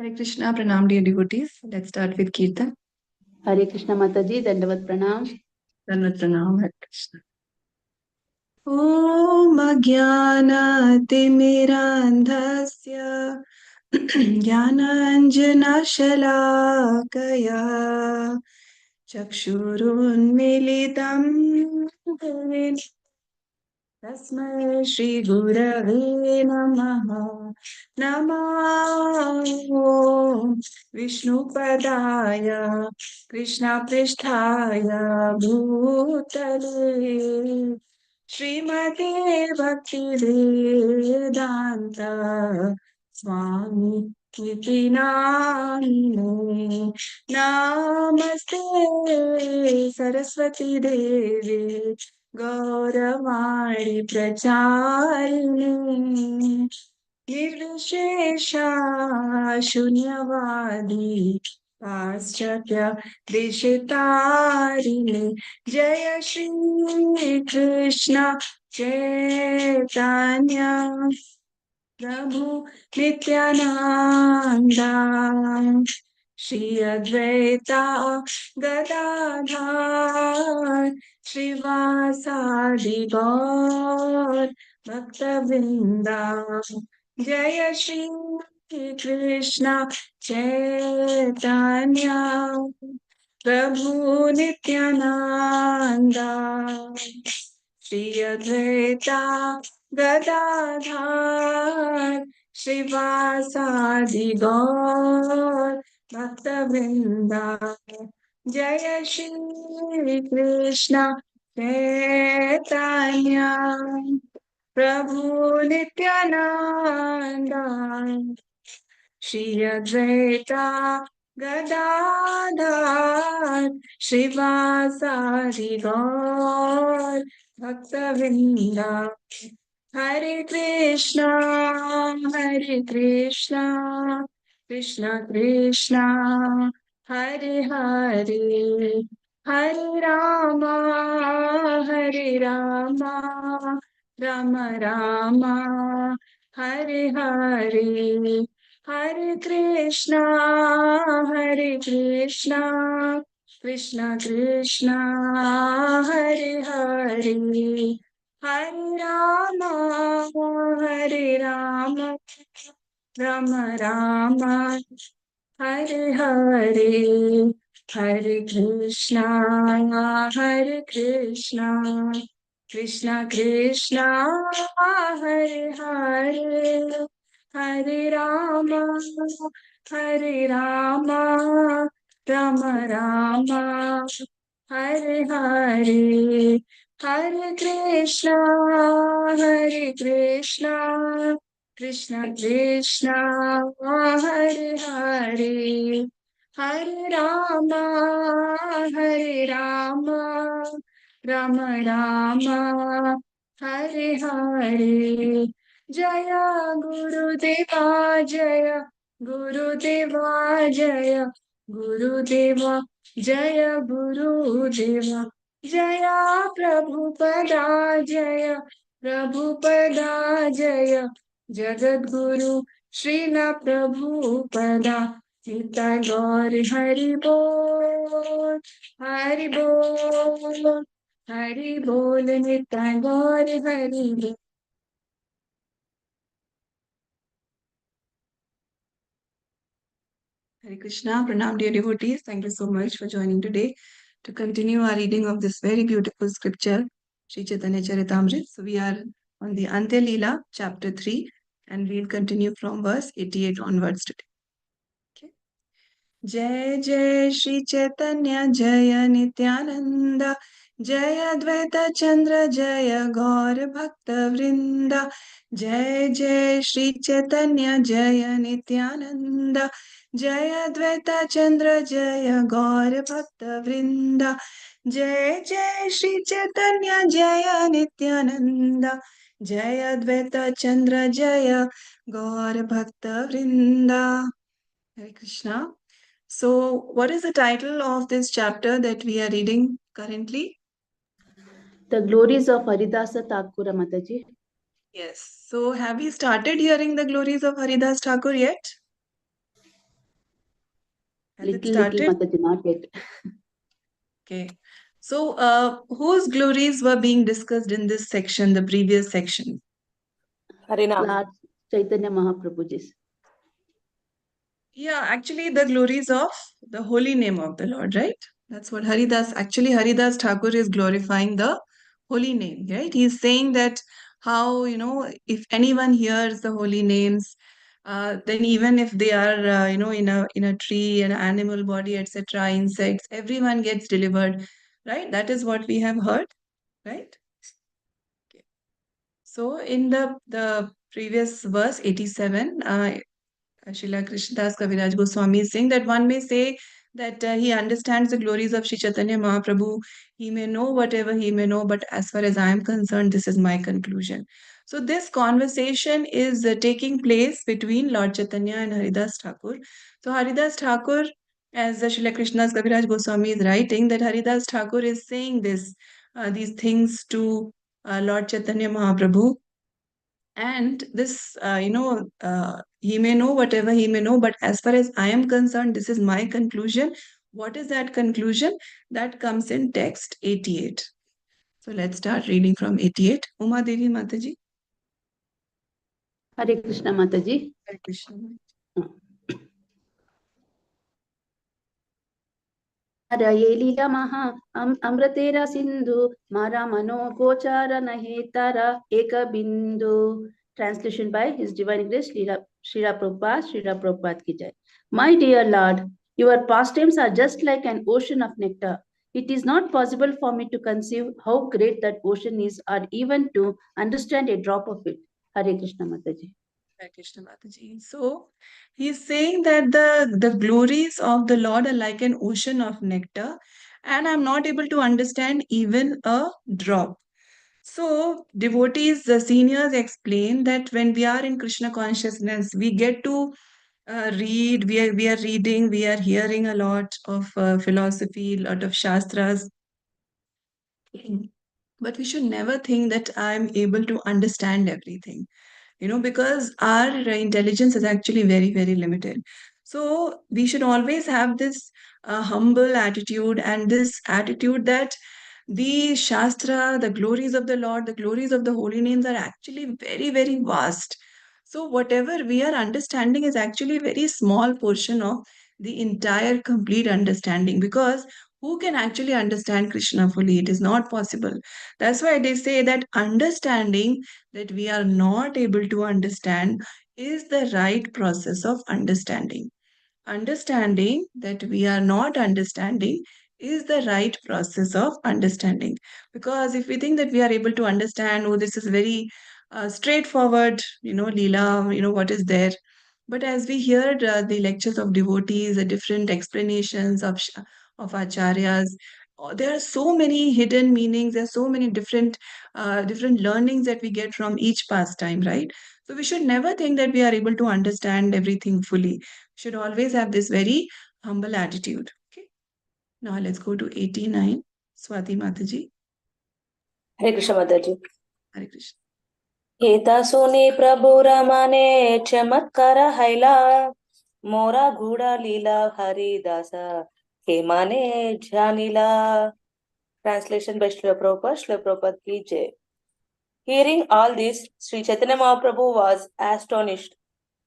Hare Krishna, Pranam dear devotees. Let's start with Kirtan. हरे कृष्ण माता जी, दंडवत प्रणाम। Dandavat Pranam, Hare Krishna. Om Ajnanatimmirandhasya Jnananjanashalakaya Chakshurunmilitam तस्मै श्री गुरवे नमः। नमो विष्णुपदाय कृष्णपृष्ठाय भूतले श्रीमते भक्तिवेदान्त स्वामी इति नामिने। नमस्ते सरस्वती देवी गौरवाणी प्रचारिणी निर्विशेषा शून्यवादी पाश्चात्य देशतारिणी। जय श्री कृष्ण चैतन्य प्रभु नित्यानंदा श्री अद्वैता गदाधर श्रीवासादि गौर भक्तवृंदा। जय श्री कृष्ण चैतन्य प्रभु नित्यानंदा श्री अद्वैता गदाधर श्रीवासादि गौर भक्तवृंदा। जय श्री कृष्ण चैतन्य प्रभु नित्यानंदा श्री अद्वैता गदाधर श्रीवासादि गौर भक्तवृंदा। हरे कृष्णा कृष्ण कृष्णा हरे हरे हरे रामा राम राम हरे हरे हरे कृष्णा कृष्ण कृष्णा हरे हरे हरे राम राम राम हरे हरे हरे कृष्णा कृष्ण कृष्णा हरे हरे हरे राम राम राम हरे हरे हरे कृष्णा कृष्ण कृष्णा हरे हरे हरे राम राम राम हरे हरे। जय गुरुदेवा जय गुरुदेवा जय गुरुदेवा जय गुरुदेवा जय प्रभुपदा जय प्रभुपदा जय जगद्गुरु श्रील प्रभुपदा सीता गौर हरि बोल हरि बोल हरि बोल नित्य गौर हरि बोल। Hare Krishna, Pranam dear devotees. Thank you so much for joining today to continue our reading of this very beautiful scripture, Sri Chaitanya Charitamrita. So we are on the Antya Lila, chapter 3, and we'll continue from verse 88 onwards today. Okay. जय जय श्री चैतन्य जय नित्यानंद जय अद्वैत चंद्र जय गौर भक्त वृंदा। जय जय श्री चैतन्य जय नित्यानंद जय अद्वैत चंद्र जय गौर भक्त वृंदा। जय जय श्री चैतन्य जय नित्यानंद जय अद्वैत चंद्र जय गौर भक्त वृंदा। हरे Krishna. So, what is the title of this chapter that we are reading currently? The glories of Haridasa Thakur Mataji. Yes. So, have you started hearing the glories of Haridas Thakur yet? Has it Little started? Mataji, not yet. Okay. So, whose glories were being discussed in this section, the previous section? Harinam. Lord Chaitanya Mahaprabhuji's. Yeah, actually, the glories of the holy name of the Lord, right? That's what Haridas Thakur is glorifying the holy name, right? He's saying that how, if anyone hears the holy names, then even if they are, in a tree, an animal body, etc., insects, everyone gets delivered, right? That is what we have heard, right? Okay. So in the previous verse 87, Srila Krishnadas Kaviraj Goswami is saying that one may say that he understands the glories of Sri Chaitanya Mahaprabhu. He may know whatever he may know, but as far as I am concerned, this is my conclusion. So this conversation is taking place between Lord Chaitanya and Haridas Thakur. So Haridas Thakur, as Srila Krishnadas Kaviraj Goswami is writing, that Haridas Thakur is saying these things to Lord Chaitanya Mahaprabhu. And this, he may know whatever he may know, but as far as I am concerned, this is my conclusion. What is that conclusion? That comes in text 88. So let's start reading from 88. Uma Devi Mataji. Hare Krishna Mataji. Hare Krishna. Hare Lila Maha Amratera Sindhu Mara Mano Gochara Nahetara Eka Bindu. Translation by His Divine Grace Srila Prabhupada ki jai. My dear Lord, your pastimes are just like an ocean of nectar. It is not possible for me to conceive how great that ocean is or even to understand a drop of it. Hare Krishna Mataji. Hare Krishna Mataji. So he's saying that the glories of the Lord are like an ocean of nectar, and I'm not able to understand even a drop. So, devotees, the seniors explain that when we are in Krishna consciousness, we get to read, we are reading, we are hearing a lot of philosophy, a lot of shastras. But we should never think that I'm able to understand everything, because our intelligence is actually very, very limited. So, we should always have this humble attitude and this attitude that the Shastra, the glories of the Lord, the glories of the holy names are actually very, very vast. So, whatever we are understanding is actually a very small portion of the entire complete understanding, because who can actually understand Krishna fully? It is not possible. That's why they say that understanding that we are not able to understand is the right process of understanding. Understanding that we are not understanding is the right process of understanding. Because if we think that we are able to understand, oh, this is very straightforward, Lila, what is there. But as we heard the lectures of devotees, the different explanations of acharyas, there are so many hidden meanings. There are so many different learnings that we get from each pastime, right? So we should never think that we are able to understand everything fully. We should always have this very humble attitude. Okay. Now let's go to 89. Swati Mataji. Hare Krishna Mataji. Hare Krishna. Eta suni Prabhu Ramane चमत्कार हैला मोरा घोड़ा लीला हरिदासा के माने जानिला. Translation by Srila Prabhupada ki jai. Hearing all this, Sri Chaitanya Mahaprabhu was astonished.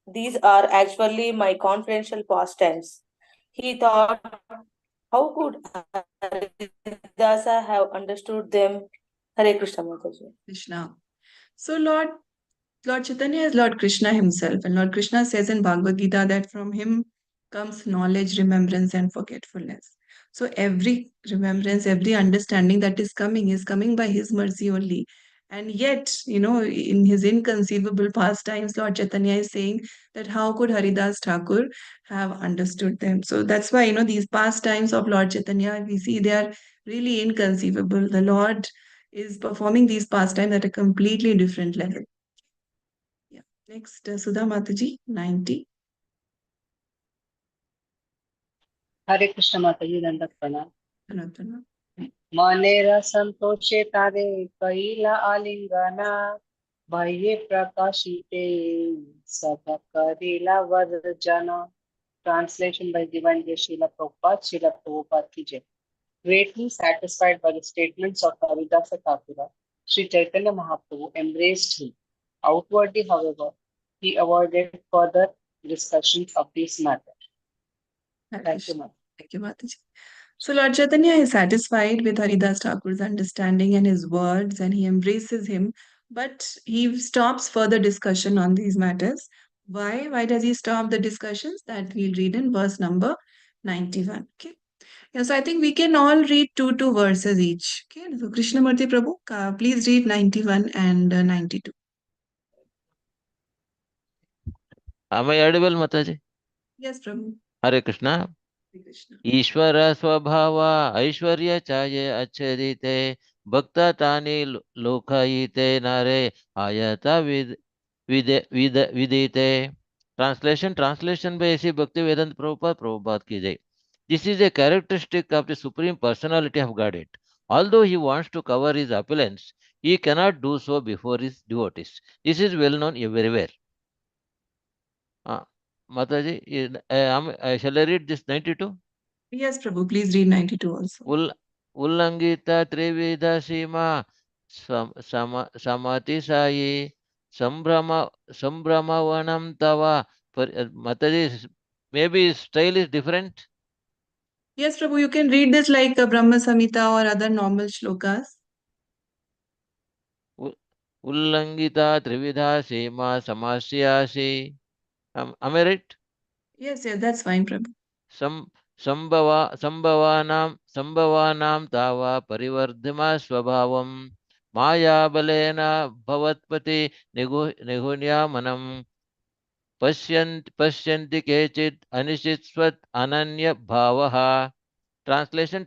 These are actually my confidential pastimes. He thought, how could Haridasa have understood them? Hare Krishna Mataji. Krishna. So Lord Chaitanya is Lord Krishna himself, and Lord Krishna says in Bhagavad Gita that from him comes knowledge, remembrance, and forgetfulness. So every remembrance, every understanding that is coming by his mercy only. And yet, in his inconceivable pastimes, Lord Chaitanya is saying that how could Haridas Thakur have understood them? So that's why, these pastimes of Lord Chaitanya, we see they are really inconceivable. The Lord is performing these pastimes at a completely different level. Yeah. Next, Sudha Mataji, 90. हरे कृष्ण माता जी दंडक प्रणाम. Anantana. Maner संतोषे तारे कैला आलिंगना भये प्रकाशिते सब करेला वर्जना. Translation by Divine Grace Srila Prabhupada Ki Jai. Greatly satisfied by the statements of Haridasa Thakura, Sri Chaitanya Mahaprabhu embraced him. Outwardly, however, he avoided further discussions of this matter. Hare Thank you, Krishna. ma'am. Thank you, Mataji. So Lord Chaitanya is satisfied with Haridas Thakur's understanding and his words, and he embraces him, but he stops further discussion on these matters. Why? Why does he stop the discussions? That we'll read in verse number 91. Okay. Yeah, so I think we can all read two verses each. Okay. So Krishnamurti Prabhu, please read 91 and 92. Am I audible, Mataji? Yes, Prabhu. Hare Krishna. Hare Krishna. ईश्वर स्वभाव ऐश्वर्य चाये अच्छरिते भक्त तानि लोकयिते नारे आयता विदिते. Translation by A.C. Bhaktivedanta Prabhupada ki jai. This is a characteristic of the Supreme Personality of Godhead. Although he wants to cover his opulence, he cannot do so before his devotees. This is well known everywhere. Mataji, shall I read this 92? Yes, Prabhu, please read 92 also. उल्लंघित त्रिविध सीमा समति साई संभ्रम संभ्रमवनम तवा. Mataji, maybe style is different. Yes, Prabhu, you can read this like Brahma Samhita or other normal shlokas. उल्लंघिता Trividha Seema समस्यासि. Am I right? Yes, that's fine, Prabhu. संभवानां तावा परिवर्धिमा स्वभावं मायाबलेन भवत्पति निगुण्यामनं पश्यन्ति केचित् अनिश्चित्स्वत् अनन्य भावः. Translation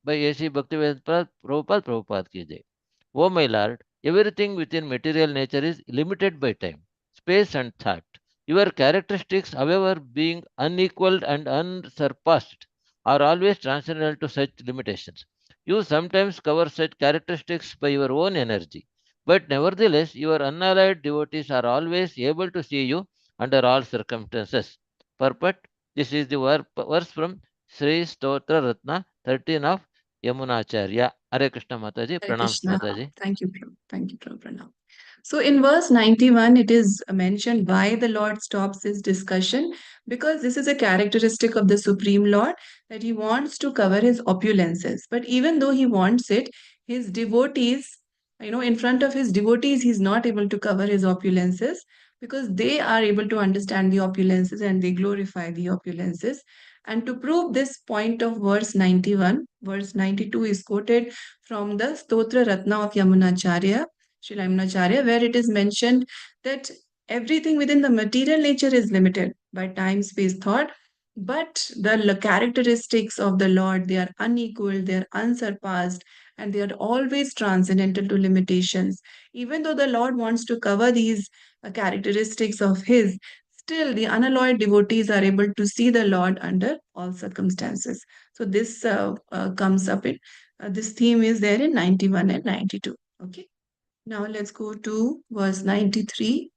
by A.C. Bhaktivedanta Prabhupada ki jai. O my Lord, everything within material nature is limited by time, space and thought. Your characteristics, however, being unequaled and unsurpassed, are always transcendental to such limitations. You sometimes cover such characteristics by your own energy, but nevertheless, your unallied devotees are always able to see you under all circumstances. Purport: this is the verse from Sri Stotra Ratna 13 of Yamunacharya. Hare Krishna Mataji, Hare pranams Krishna. Mataji. Thank you, Prabhu. Thank you, Prabhu. Pranam. So in verse 91, it is mentioned why the Lord stops this discussion, because this is a characteristic of the Supreme Lord that he wants to cover his opulences. But even though he wants it, his devotees, in front of his devotees, he's not able to cover his opulences because they are able to understand the opulences and they glorify the opulences. And to prove this point of verse 91, verse 92 is quoted from the Stotra Ratna of Yamunacharya, Srila Yamunacharya, where it is mentioned that everything within the material nature is limited by time, space, thought, but the characteristics of the Lord, they are unequaled, they are unsurpassed, and they are always transcendental to limitations. Even though the Lord wants to cover these characteristics of His, still the unalloyed devotees are able to see the Lord under all circumstances. So this comes up in this theme is there in 91 and 92. Okay. Now let's go to verse 93.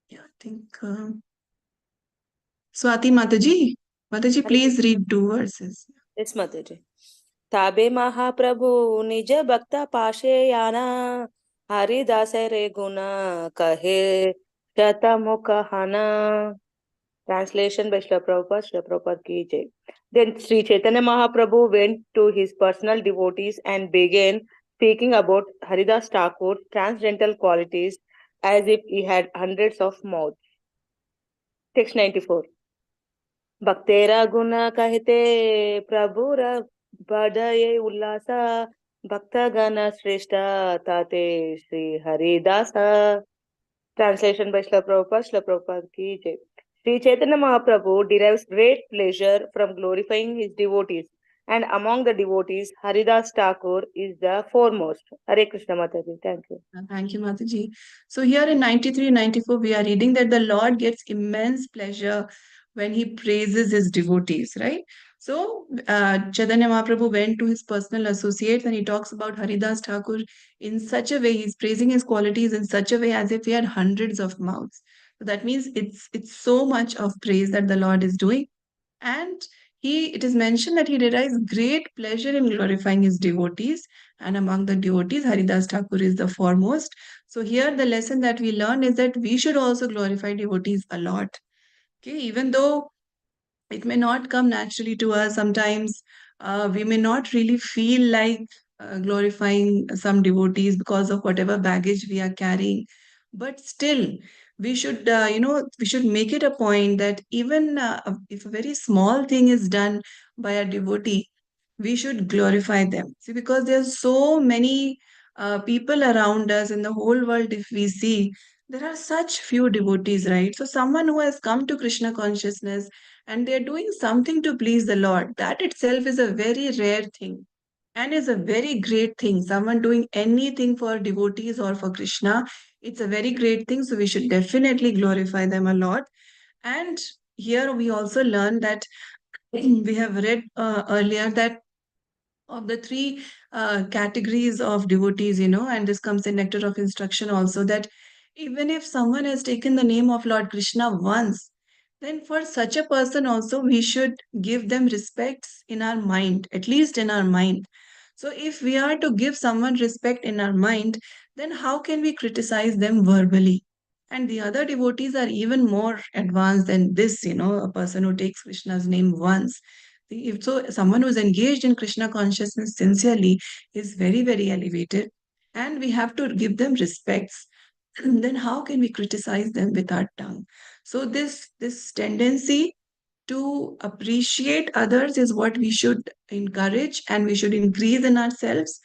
Yeah, I think Swati Mataji. Mataji, please read two verses. Yes, Mataji. ताबे महाप्रभु निज भक्त पाशे याना हरिदास रे गुना कहे शतमुख हना. Translation by Srila Prabhupada ki jai. Then Sri Chaitanya Mahaprabhu went to his personal devotees and began speaking about Haridas Thakur's transcendental qualities as if he had hundreds of mouths. Text 94. भक्तेरा गुण कहते प्रभुर बड़े उल्लासा भक्तगण श्रेष्ठ ताते Shri Haridas. Translation by Srila Prabhupada ki jai. Sri Chaitanya Mahaprabhu derives great pleasure from glorifying his devotees, and among the devotees, Haridas Thakur is the foremost. Hare Krishna Mataji. Thank you. Thank you, Mataji. So here in 93 and 94, we are reading that the Lord gets immense pleasure when he praises his devotees, right? So Chaitanya Mahaprabhu went to his personal associates and he talks about Haridas Thakur in such a way, he's praising his qualities in such a way as if he had hundreds of mouths. So that means it's so much of praise that the Lord is doing. And it is mentioned that he derives great pleasure in glorifying his devotees. And among the devotees, Haridas Thakur is the foremost. So here the lesson that we learn is that we should also glorify devotees a lot. Okay, even though it may not come naturally to us. Sometimes we may not really feel like glorifying some devotees because of whatever baggage we are carrying. But still, we should make it a point that even if a very small thing is done by a devotee, we should glorify them. See, because there's so many people around us in the whole world, if we see, there are such few devotees, right? So someone who has come to Krishna consciousness and they're doing something to please the Lord, that itself is a very rare thing and is a very great thing. Someone doing anything for devotees or for Krishna, it's a very great thing. So we should definitely glorify them a lot. And here we also learn that we have read earlier that of the three categories of devotees, and this comes in Nectar of Instruction also, that even if someone has taken the name of Lord Krishna once, then for such a person also we should give them respects in our mind, at least in our mind. So if we are to give someone respect in our mind, then how can we criticize them verbally? And the other devotees are even more advanced than this, a person who takes Krishna's name once. If so, someone who's engaged in Krishna consciousness sincerely is very, very elevated, and we have to give them respects. Then how can we criticize them with our tongue? So this tendency to appreciate others is what we should encourage and we should increase in ourselves.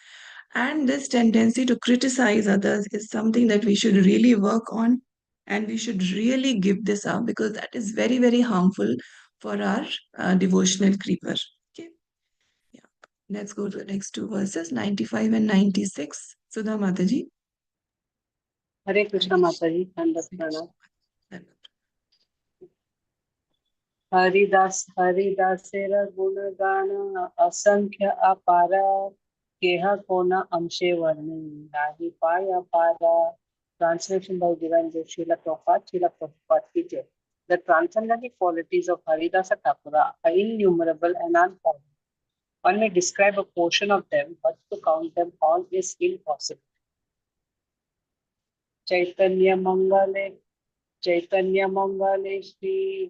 And this tendency to criticize others is something that we should really work on, and we should really give this up because that is very, very harmful for our devotional creeper. Okay. Yeah. Let's go to the next two verses, 95 and 96. Sudha Mataji. Hare Krishna Mataji, Dandavat Pranam. हरिदासेर गुणगान असंख्य अपारा केह कोना अंशे वर्णि नाही पाया पारा. Translation by Divine Grace Srila Prabhupada ki Jai. The transcendental qualities of Haridasa Thakura are innumerable and uncounted. One may describe a portion of them, but to count them all is impossible. Chaitanya Mangale Shri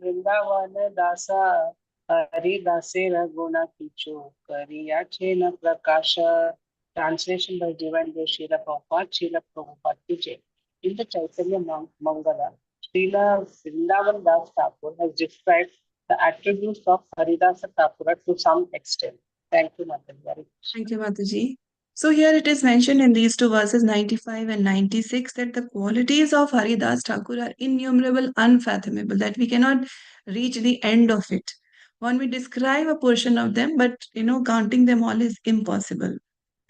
Vrindavan Dasa Haridase Raguna Kicho Kariya Chena Prakasha. Translation by Divine Grace Srila Prabhupada ki Jai. In the Chaitanya Mangala, Srila Vrindavan Das Thakur has described the attributes of Haridasa Thakura to some extent. Thank you, Mataji. Thank you, Mataji. So here it is mentioned in these two verses 95 and 96 that the qualities of Haridas Thakur are innumerable, unfathomable, that we cannot reach the end of it. One may describe a portion of them, but counting them all is impossible.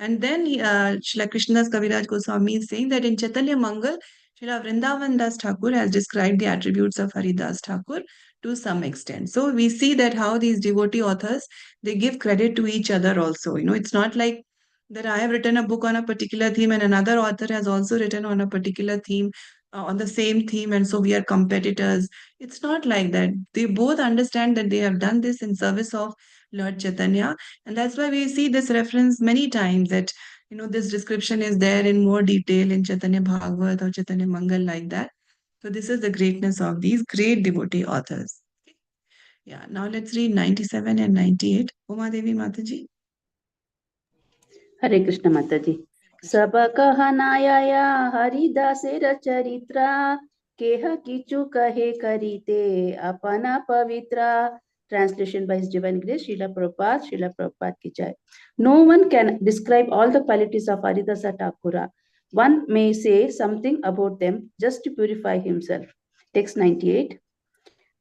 And then Srila Krishnadas Kaviraj Goswami is saying that in Chaitanya Mangal, Srila Vrindavan Das Thakur has described the attributes of Haridas Thakur to some extent. So we see that how these devotee authors, they give credit to each other also. It's not like that I have written a book on a particular theme and another author has also written on a particular theme, on the same theme, and so we are competitors. It's not like that. They both understand that they have done this in service of Lord Chaitanya, and that's why we see this reference many times that, this description is there in more detail in Chaitanya Bhagavat or Chaitanya Mangal like that. So this is the greatness of these great devotee authors. Yeah, now let's read 97 and 98. Uma Devi Mataji. Hare Krishna Mataji. सब कहनाया हरिदासेर चरित्रा केह किचु कहे करीते अपना पवित्रा. Translation by His Divine Grace Srila Prabhupada ki Jai. No one can describe all the qualities of Haridasa Thakura. One may say something about them just to purify himself. Text 98.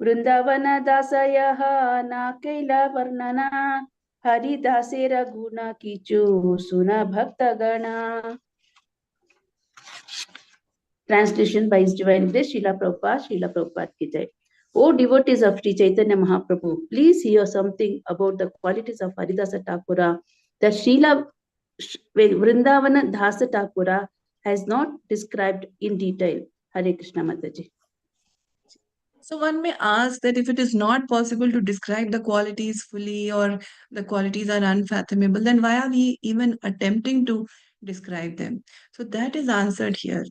Vrindavana dasayaha na kaila varnana Haridasera guna kichu suna bhakta gana. Translation by His Divine Grace Srila Prabhupada ki Jai. O devotees of Sri Chaitanya Mahaprabhu, please hear something about the qualities of Haridasa Thakura that Srila Vrindavana Dasa Thakura has not described in detail. Hare Krishna Mataji. So one may ask that if it is not possible to describe the qualities fully or the qualities are unfathomable, then why are we even attempting to describe them? So that is answered here.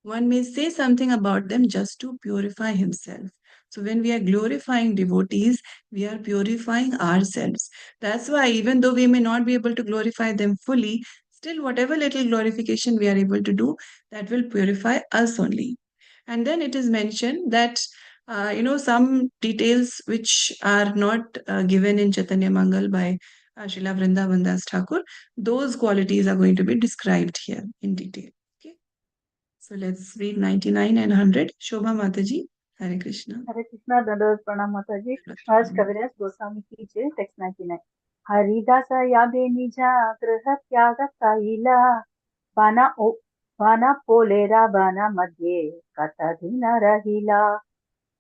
One may say something about them just to purify himself. So when we are glorifying devotees, we are purifying ourselves. That's why even though we may not be able to glorify them fully, still whatever little glorification we are able to do, that will purify us only. And then it is mentioned that some details which are not given in Chaitanya Mangal by Srila Vrindavan Das Thakur, those qualities are going to be described here in detail. Okay. So let's read 99 and 100. Shobha Mataji, Hare Krishna. Hare Krishna, Dandavad Pranam Mataji. Krishnadas Kaviraj Goswami ki jai. Text 99. Haridasa yabe nija graha tyaga kaila bana polera bana madhye katadina rahila.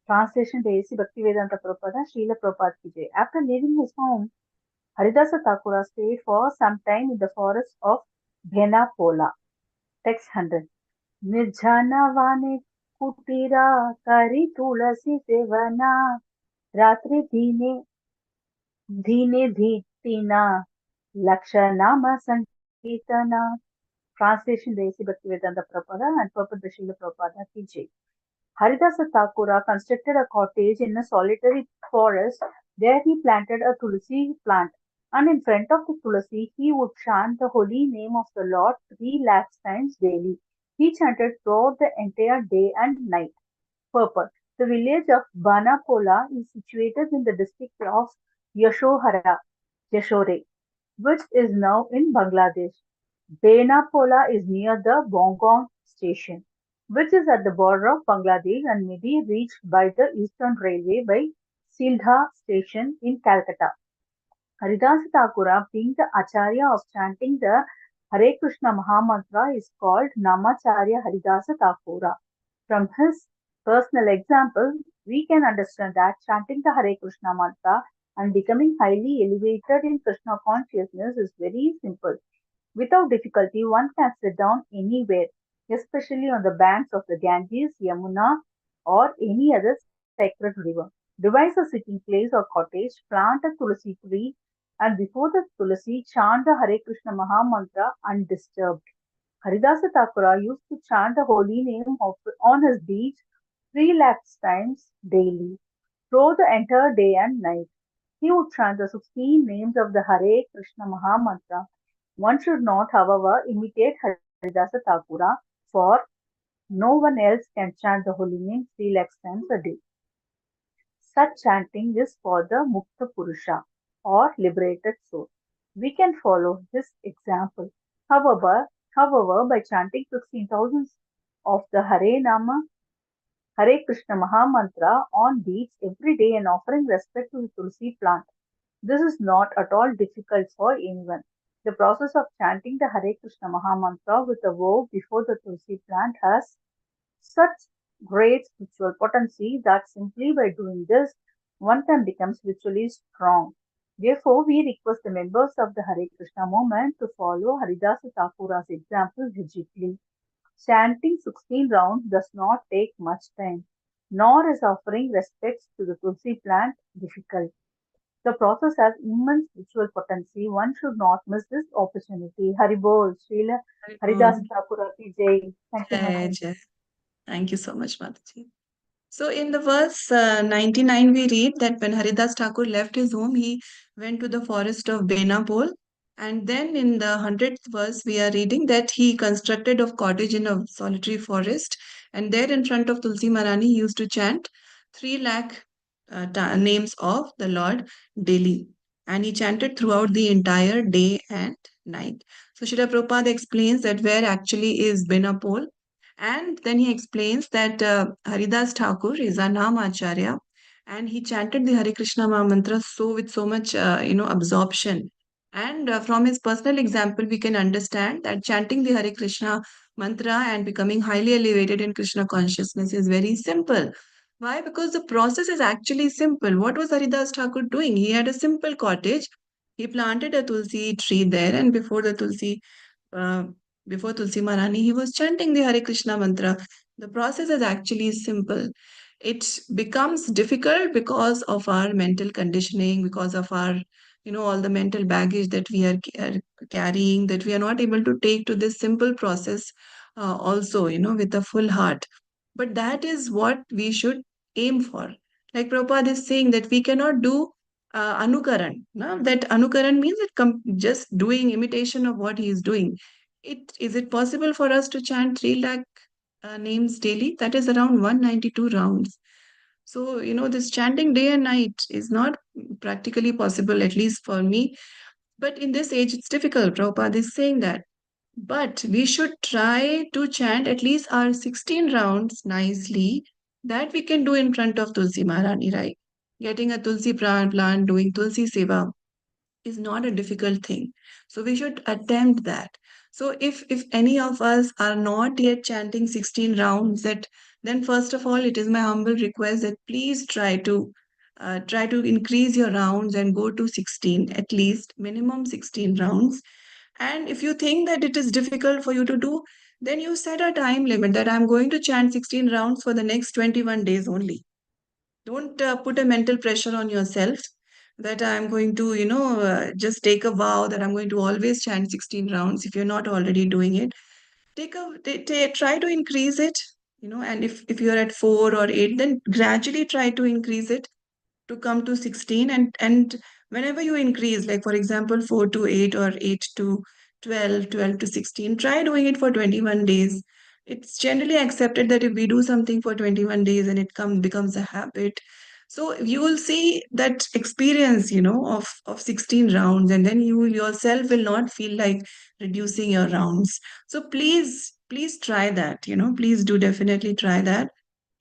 Translation by A.C. Bhaktivedanta Prabhupada, Srila Prabhupada ki jai. After leaving his home, Haridasa Thakura stayed for some time in the forest of Bhenapola. Text 100. निर्जनवाने कुटीरा करी तुलसी सेवना रात्रि धीने धीने Dhina लक्षनाम Sankirtana. Translation by A.C. Bhaktivedanta Prabhupada and Prabhupada Srila Prabhupada ki jai. Haridasa Thakura constructed a cottage in a solitary forest. There he planted a tulsi plant, and in front of the tulsi he would chant the holy name of the Lord 3 lakhs times daily. He chanted throughout the entire day and night. Purport. The village of Banapola is situated in the district of Yashore, which is now in Bangladesh. Benapola is near the Bongong station, which is at the border of Bangladesh and may be reached by the Eastern Railway by Sildha station in Calcutta. Haridasa Thakura, being the Acharya of chanting the Hare Krishna Mahamantra, is called Namacharya Haridasa Thakura. From his personal example, we can understand that chanting the Hare Krishna mantra and becoming highly elevated in Krishna consciousness is very simple. Without difficulty, one can sit down anywhere, especially on the banks of the Ganges, Yamuna, or any other sacred river. Devise a sitting place or cottage, plant a tulsi tree, and before the tulsi, chant the Hare Krishna Maha Mantra undisturbed. Haridasa Thakura used to chant the holy name on his beach 3 lakhs times daily, through the entire day and night. He would chant the 16 names of the Hare Krishna Maha Mantra. One should not, however, imitate Haridasa Thakura, for no one else can chant the holy name 3 lakhs times a day. Such chanting is for the Mukta Purusha or liberated soul. We can follow this example. However, by chanting 16,000 of the Hare Krishna Maha Mantra on beads every day and offering respect to the Tulsi plant, this is not at all difficult for anyone. The process of chanting the Hare Krishna Maha Mantra with a vow before the Tulsi plant has such great spiritual potency that simply by doing this, one can become spiritually strong. Therefore, we request the members of the Hare Krishna movement to follow Haridasa Thakura's example rigidly. Chanting 16 rounds does not take much time, nor is offering respects to the Tulsi plant difficult. The process has immense spiritual potency. One should not miss this opportunity. Haribol, Srila Haridas Thakura ki jai. Thank you, Jai, Mataji. Jai. Thank you so much, Mataji. So in the verse 99, we read that when Haridas Thakur left his home, he went to the forest of Benapol. And then in the 100th verse, we are reading that he constructed a cottage in a solitary forest. And there in front of Tulsi Marani, he used to chant 3 lakh names of the Lord daily. And he chanted throughout the entire day and night. So Srila Prabhupada explains that where actually is Benapol. And then he explains that Haridas Thakur is a Nam Acharya and he chanted the Hare Krishna Maha Mantra with so much, absorption. And from his personal example, we can understand that chanting the Hare Krishna mantra and becoming highly elevated in Krishna consciousness is very simple. Why? Because the process is actually simple. What was Haridas Thakur doing? He had a simple cottage. He planted a tulsi tree there, and uh, before Tulsi Marani, he was chanting the Hare Krishna mantra. The process is actually simple. it becomes difficult because of our mental conditioning, because of our, all the mental baggage that we are carrying, that we are not able to take to this simple process also, with a full heart. But that is what we should aim for. Like Prabhupada is saying that we cannot do anukaran. No? That anukaran means just doing imitation of what he is doing. Is it possible for us to chant 3 lakh names daily? That is around 192 rounds. So, this chanting day and night is not practically possible, at least for me. But in this age, it's difficult. Prabhupada is saying that. But we should try to chant at least our 16 rounds nicely, that we can do in front of Tulsi Maharani, right? Getting a Tulsi plant, doing Tulsi Seva is not a difficult thing. So we should attempt that. So if any of us are not yet chanting 16 rounds, then first of all, it is my humble request that please try to increase your rounds and go to 16, at least minimum 16 rounds. And if you think that it is difficult for you to do, then you set a time limit that I'm going to chant 16 rounds for the next 21 days only. Don't put a mental pressure on yourself that I'm going to, just take a vow that I'm going to always chant 16 rounds if you're not already doing it. Try to increase it, and if you're at 4 or 8, then gradually try to increase it to come to 16. And whenever you increase, like for example 4 to 8 or 8 to 12, 12 to 16, try doing it for 21 days. It's generally accepted that if we do something for 21 days and becomes a habit, so you will see that experience, of 16 rounds, and then you yourself will not feel like reducing your rounds. So please try that, please do definitely try that.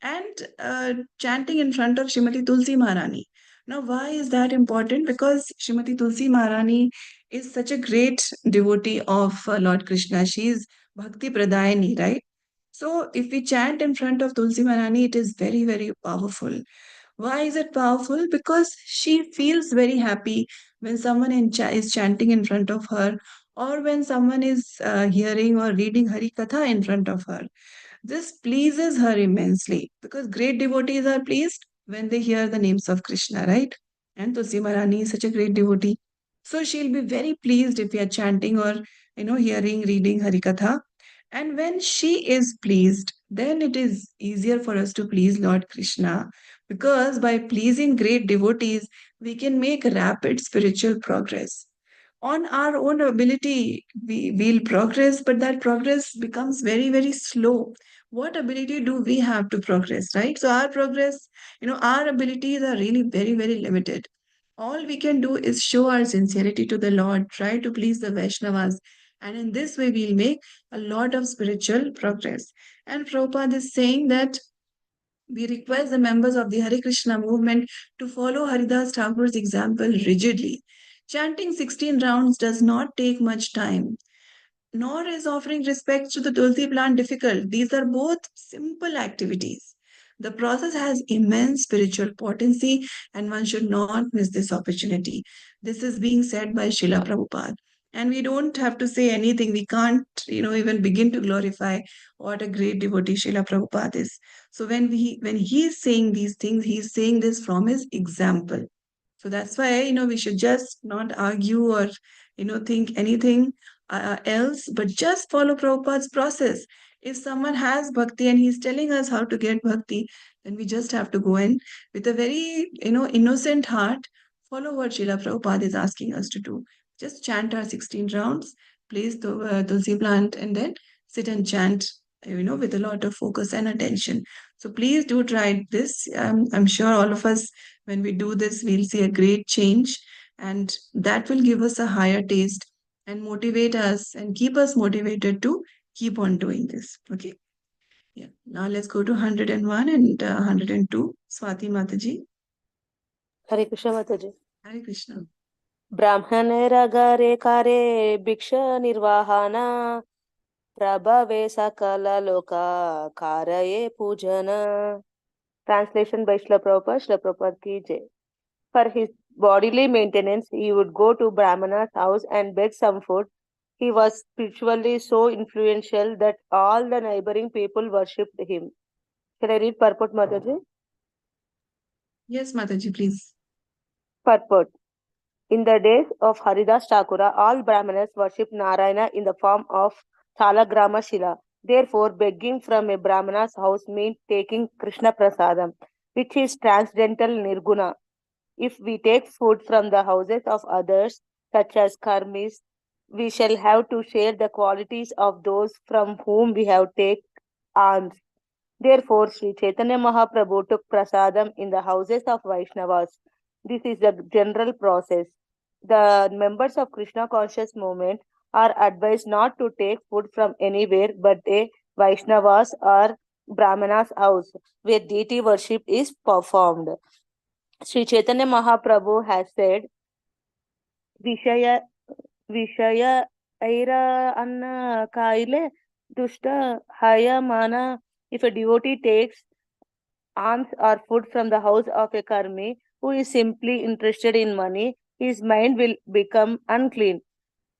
And chanting in front of Shrimati Tulsi Maharani. Now, why is that important? Because Shrimati Tulsi Maharani is such a great devotee of Lord Krishna. She is Bhakti Pradayani, right? So, if we chant in front of Tulsi Maharani, it is very, very powerful. Why is it powerful? Because she feels very happy when someone is chanting in front of her, or when someone is hearing or reading Hari Katha in front of her. This pleases her immensely, because great devotees are pleased when they hear the names of Krishna, right? And Tulsi Maharani is such a great devotee. So she'll be very pleased if we are chanting or, hearing, reading Harikatha. And when she is pleased, then it is easier for us to please Lord Krishna, because by pleasing great devotees, we can make rapid spiritual progress. On our own ability, we'll progress, but that progress becomes very, very slow. What ability do we have to progress, right? So our progress, our abilities are really very, very limited. All we can do is show our sincerity to the Lord, try to please the Vaishnavas, and in this way we'll make a lot of spiritual progress. And Prabhupada is saying that we request the members of the Hare Krishna movement to follow Haridas Thakur's example rigidly. Chanting 16 rounds does not take much time, nor is offering respects to the Tulsi plant difficult. These are both simple activities. The process has immense spiritual potency, and one should not miss this opportunity. This is being said by Srila Prabhupada. And we don't have to say anything. We can't, even begin to glorify what a great devotee Srila Prabhupada is. So when he is saying these things, he is saying this from his example. So that's why, we should just not argue or, think anything else, but just follow Prabhupada's process. If someone has bhakti and he's telling us how to get bhakti, then we just have to go in with a very, innocent heart, follow what Srila Prabhupada is asking us to do. Just chant our 16 rounds, place the Tulsi plant, and then sit and chant, with a lot of focus and attention. So please do try this. I'm sure all of us, when we do this, we'll see a great change, and that will give us a higher taste and motivate us and keep us motivated to keep on doing this. Okay. Yeah. Now let's go to 101 and 102. Swati Mataji. Hare Krishna Mataji. Hare Krishna. Brahmane ragare kare bhiksha nirvahana prabhave sakala loka karaye pujana. Translation by Srila Prabhupada. Srila Prabhupada ki jai. For his bodily maintenance, he would go to Brahmana's house and beg some food. He was spiritually so influential that all the neighboring people worshipped him. Can I read purport, Mataji? Yes, Mataji, please. Purport. In the days of Haridas Thakura, all Brahmanas worshipped Narayana in the form of Salagrama Shila. Therefore, begging from a Brahmana's house meant taking Krishna Prasadam, which is transcendental nirguna. If we take food from the houses of others, such as karmis, we shall have to share the qualities of those from whom we have take alms. Therefore, Sri Chaitanya Mahaprabhu took prasadam in the houses of Vaishnavas. This is the general process. The members of Krishna conscious movement are advised not to take food from anywhere but a Vaishnavas or Brahmana's house where deity worship is performed. Sri Chaitanya Mahaprabhu has said, Vishaya Vishaya Aira Anna Kaile Dushta Haya Mana. If a devotee takes alms or food from the house of a karmi who is simply interested in money, his mind will become unclean.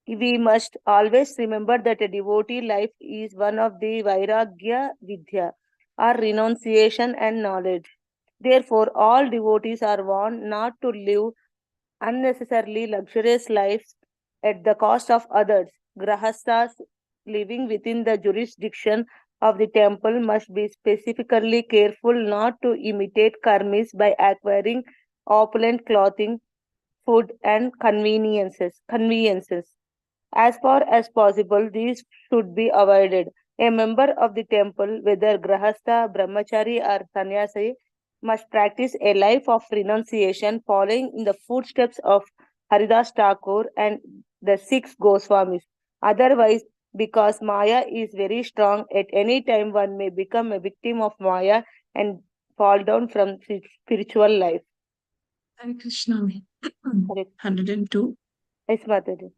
We must always remember that a devotee life is one of the Vairagya Vidya, or renunciation and knowledge. Therefore, all devotees are warned not to live unnecessarily luxurious lives at the cost of others. Grahasthas living within the jurisdiction of the temple must be specifically careful not to imitate karmis by acquiring opulent clothing, food, and conveniences. As far as possible, these should be avoided. A member of the temple, whether grahastha, brahmachari, or sannyasi, must practice a life of renunciation, following in the footsteps of Haridas Thakur and the six Goswamis. Otherwise, because Maya is very strong, at any time one may become a victim of Maya and fall down from spiritual life. Hare Krishna. Hare 102. Yes, Mataji.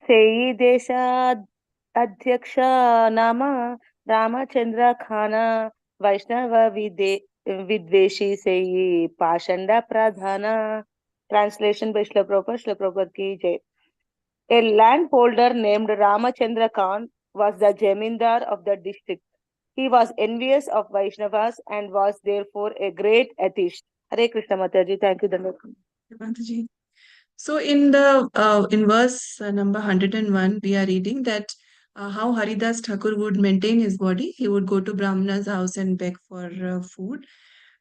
सेयी देशाध्यक्ष नाम रामचंद्र खाना वैष्णव विद्वेषी सेयी पाषंड प्रधान. Translation by Shila Prabhupada ki jai. A landholder named Ramachandra Khan was the Jamindar of the district. He was envious of Vaishnavas and was therefore a great atheist. Hare Krishna Mataji, thank you, Dandavat. Mataji. So in verse number 101, we are reading that how Haridas Thakur would maintain his body. He would go to Brahmana's house and beg for food.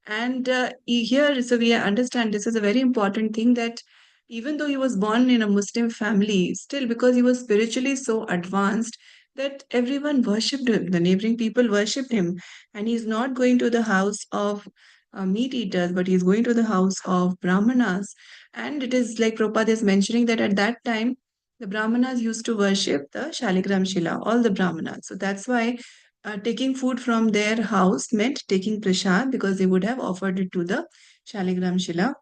And here, so we understand this is a very important thing that even though he was born in a Muslim family, still because he was spiritually so advanced that everyone worshipped him, the neighboring people worshipped him. And he's not going to the house of meat eaters, but he's going to the house of Brahmanas. And it is like Prabhupada is mentioning that at that time, the Brahmanas used to worship the Shaligram Shila, all the Brahmanas. So that's why taking food from their house meant taking prasad because they would have offered it to the Shaligram Shila.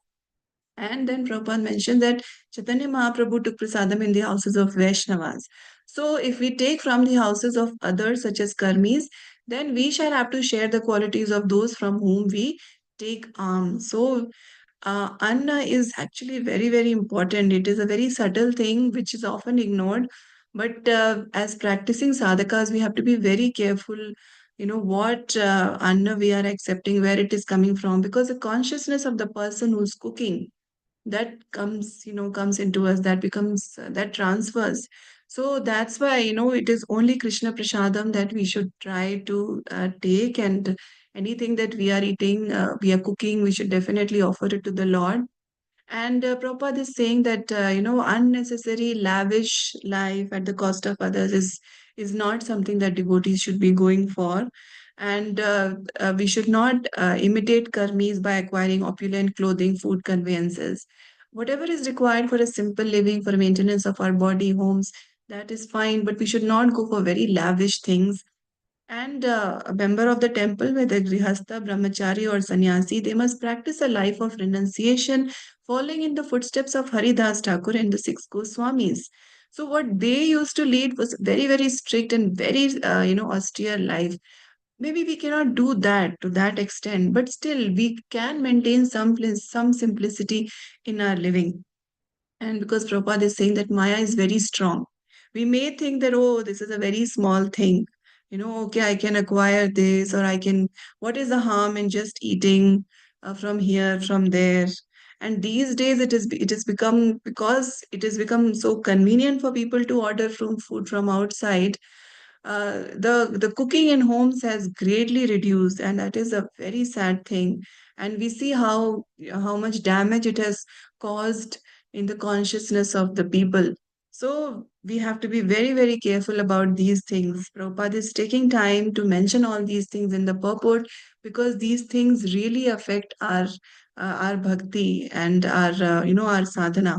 And then Prabhupada mentioned that Chaitanya Mahaprabhu took prasadam in the houses of Vaishnavas. So if we take from the houses of others, such as Karmis, then we shall have to share the qualities of those from whom we take alms. So Anna is actually very, very important. It is a very subtle thing which is often ignored. But as practicing sadhakas, we have to be very careful, what Anna we are accepting, where it is coming from, because the consciousness of the person who's cooking that comes into us, that becomes that transfers. So that's why it is only Krishna prasadam that we should try to take, and anything that we are eating, we are cooking, we should definitely offer it to the Lord. And Prabhupada is saying that unnecessary lavish life at the cost of others is not something that devotees should be going for. And we should not imitate karmis by acquiring opulent clothing, food, conveyances. Whatever is required for a simple living, for maintenance of our body, homes, that is fine. But we should not go for very lavish things. And a member of the temple, whether grihastha, brahmachari, or sannyasi, they must practice a life of renunciation, following in the footsteps of Haridas Thakur and the six Goswamis. So what they used to lead was very, very strict and very, austere life. Maybe we cannot do that to that extent, but still we can maintain some simplicity in our living. And because Prabhupada is saying that Maya is very strong, we may think that, oh, this is a very small thing. Okay, I can acquire this, or what is the harm in just eating from here, from there? And these days it is become, because it has become so convenient for people to order from food from outside. The cooking in homes has greatly reduced, and that is a very sad thing. And we see how much damage it has caused in the consciousness of the people. So we have to be very, very careful about these things. Prabhupada is taking time to mention all these things in the purport, because these things really affect our bhakti and our sadhana.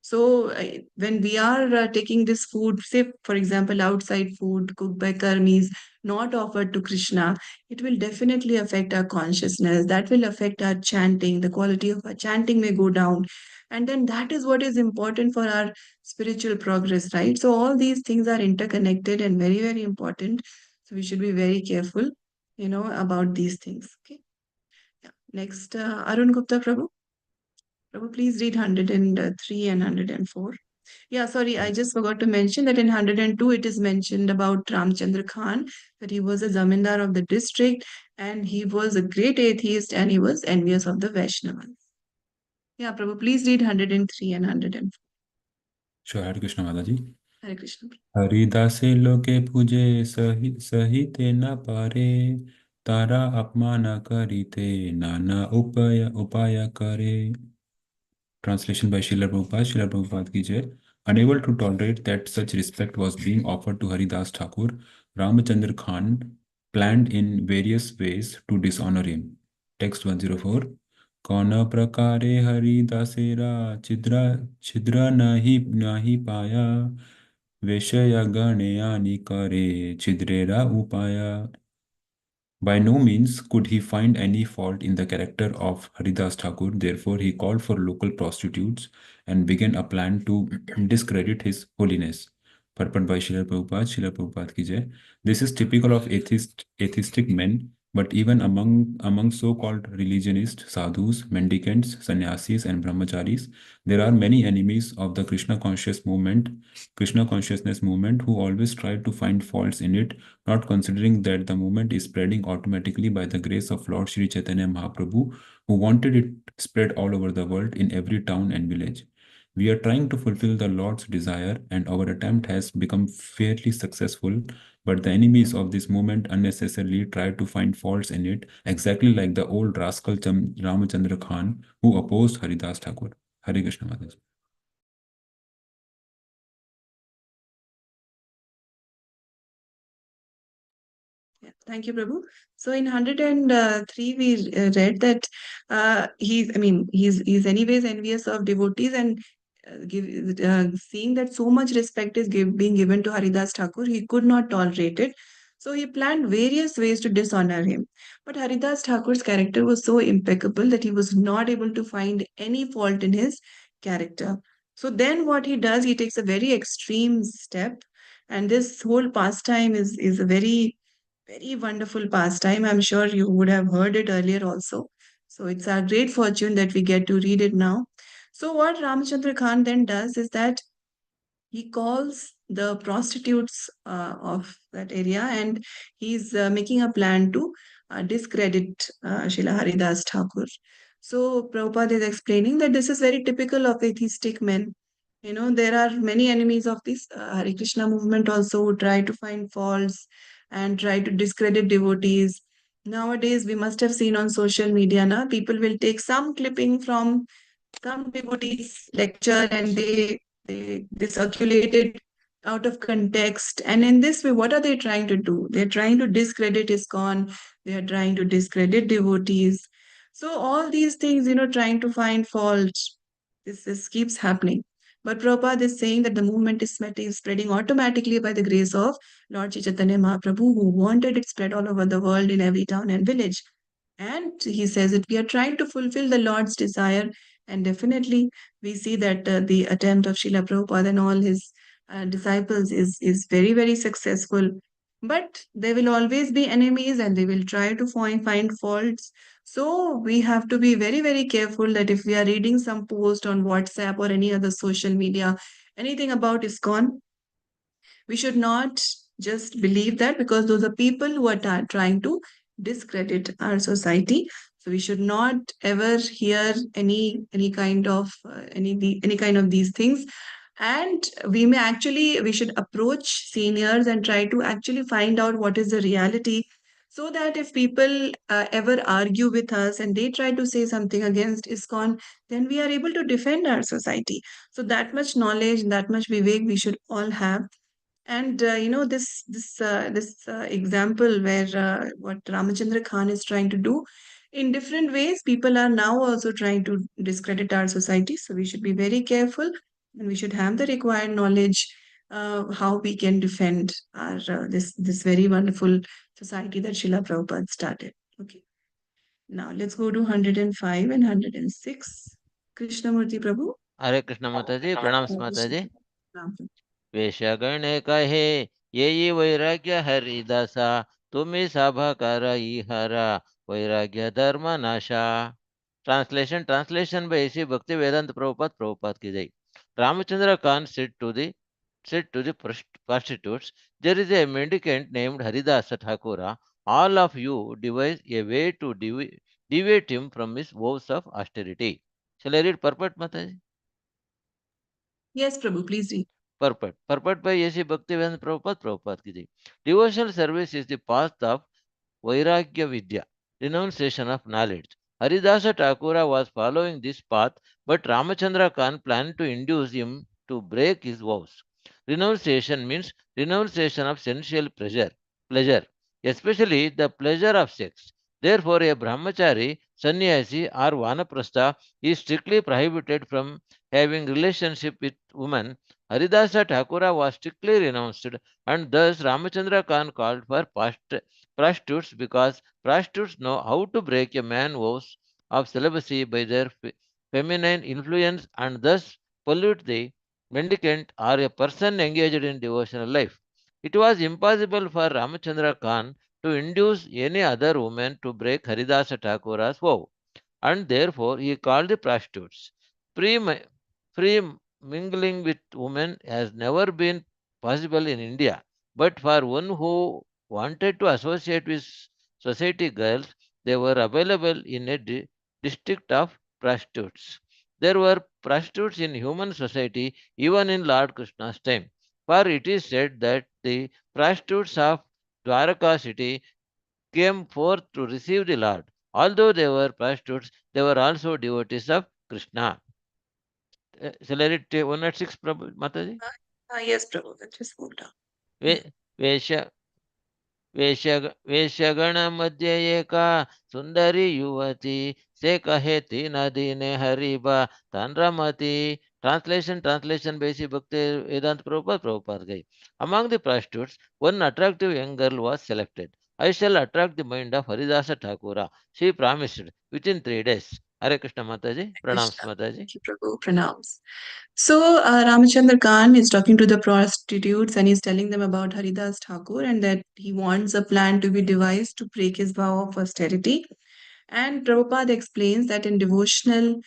So when we are taking this food, say for example, outside food cooked by karmis, not offered to Krishna, it will definitely affect our consciousness. That will affect our chanting. The quality of our chanting may go down. And then that is what is important for our spiritual progress, right? So all these things are interconnected and very, very important. So we should be very careful, about these things. Okay. Yeah. Next, Arun Gupta Prabhu. Prabhu, please read 103 and 104. Yeah, sorry, I just forgot to mention that in 102 it is mentioned about Ramchandra Khan, that he was a zamindar of the district and he was a great atheist and he was envious of the Vaishnavas. Yeah, Prabhu, please read 103 and 104. Sure, Hare Krishna Mataji. Hare Krishna. हरिदासे लोके पूजे सहिते न पारे तारा अपमान करिते नाना उपाय करे. Translation by Srila Prabhupada. Srila Prabhupada ki jai. Unable to tolerate that such respect was being offered to Haridas Thakur, Ramchandra Khan planned in various ways to dishonor him. Text 104. Kauna prakare Haridasera chidra nahi paya Veshaya ganeyani kare chidrera upaya. By no means could he find any fault in the character of Haridas Thakur. Therefore, he called for local prostitutes and began a plan to discredit his holiness. Purport by Srila Prabhupada ki jai. This is typical of atheistic men, but even among so-called religionists, sadhus, mendicants, sannyasis, and brahmacharis, there are many enemies of the Krishna consciousness movement, who always try to find faults in it, not considering that the movement is spreading automatically by the grace of Lord Sri Chaitanya Mahaprabhu, who wanted it spread all over the world in every town and village. We are trying to fulfill the Lord's desire, and our attempt has become fairly successful, but the enemies of this movement unnecessarily try to find faults in it, exactly like the old rascal Ramachandra Khan, who opposed Haridas Thakur. Hare Krishna Mataji. Yeah, thank you, Prabhu. So in 103, we read that he's anyways envious of devotees, and seeing that so much respect is being given to Haridas Thakur, he could not tolerate it. So he planned various ways to dishonor him. But Haridas Thakur's character was so impeccable that he was not able to find any fault in his character. So then what he does, he takes a very extreme step. And this whole pastime is a very, very wonderful pastime. I'm sure you would have heard it earlier also. So it's our great fortune that we get to read it now. So what Ramchandra Khan then does is that he calls the prostitutes of that area, and he's making a plan to discredit Srila Haridas Thakur. So Prabhupada is explaining that this is very typical of atheistic men. There are many enemies of this Hare Krishna movement also, who try to find faults and try to discredit devotees. Nowadays, we must have seen on social media, people will take some clipping from some devotees lecture, and they circulate it out of context. And in this way, what are they trying to do? They're trying to discredit ISKCON. They are trying to discredit devotees. So all these things, trying to find fault, this keeps happening. But Prabhupada is saying that the movement is spreading automatically by the grace of Lord Chaitanya Mahaprabhu, who wanted it spread all over the world in every town and village. And he says that we are trying to fulfill the Lord's desire. And definitely, we see that the attempt of Srila Prabhupada and all his disciples is very, very successful. But there will always be enemies, and they will try to find faults. So we have to be very, very careful that if we are reading some post on WhatsApp or any other social media, anything about ISKCON, we should not just believe that, because those are people who are trying to discredit our society. So we should not ever hear any kind of any kind of these things. And we should approach seniors and try to actually find out what is the reality, so that if people ever argue with us and they try to say something against ISKCON, then we are able to defend our society. So that much knowledge, that much vivek we should all have. And this example where what Ramachandra Khan is trying to do in different ways, people are now also trying to discredit our society. So we should be very careful, and we should have the required knowledge how we can defend our this very wonderful society that Srila Prabhupada started. Okay, now let's go to 105 and 106. Krishnamurti Prabhu. Hare Krishna Mataji, Pranams Mataji. Krishna. वेशगणे कहे ये वैराग्य हरिदासा तुम्हें सभा कर हरा वैराग्य धर्म नाशा. Translation by A.C. Bhakti Vedanta Prabhupada ki jai. Ramachandra Khan said to the prostitutes, there is a mendicant named Haridasa Thakura. All of you devise a way to deviate him from his vows of austerity. Shall I read purport, Mataji? Yes, Prabhu, please read. Purport by A.C. Bhaktivedanta Prabhupada ki jai. Devotional service is the path of Vairagya Vidya, renunciation of knowledge. Haridasa Thakura was following this path, but Ramachandra Khan planned to induce him to break his vows. Renunciation means renunciation of sensual pleasure, especially the pleasure of sex. Therefore, a brahmachari, sannyasi, or vanaprastha is strictly prohibited from having relationship with women. Haridasa Thakura was strictly renounced, and thus Ramachandra Khan called for prostitutes, because prostitutes know how to break a man's vows of celibacy by their feminine influence and thus pollute the mendicant or a person engaged in devotional life. It was impossible for Ramachandra Khan to induce any other woman to break Haridasa Thakura's vow, and therefore he called the prostitutes. Free, free mingling with women has never been possible in India, but for one who wanted to associate with society girls, they were available in a district of prostitutes. There were prostitutes in human society even in Lord Krishna's time, for it is said that the prostitutes of Dwaraka city came forth to receive the Lord. Although they were prostitutes, they were also devotees of Krishna. Shall I read 106, Mataji? Yes, Prabhu, let's just move down. वे- वेश्य वेश्यगण मध्ये एका सुंदरी युवती से कहे तीन दीने हरिबा तन रमती. Translation by C. Bhakti Vedanta Prabhupada Gai. Among the prostitutes, one attractive young girl was selected. I shall attract the mind of Haridasa Thakura. She promised within 3 days. Hare Krishna Mataji, Pranams Krishna. Mataji. Thank you, Prabhu. Pranams. So, Ramachandra Khan is talking to the prostitutes and he's telling them about Haridas Thakur and that he wants a plan to be devised to break his vow of austerity. And Prabhupada explains that in devotional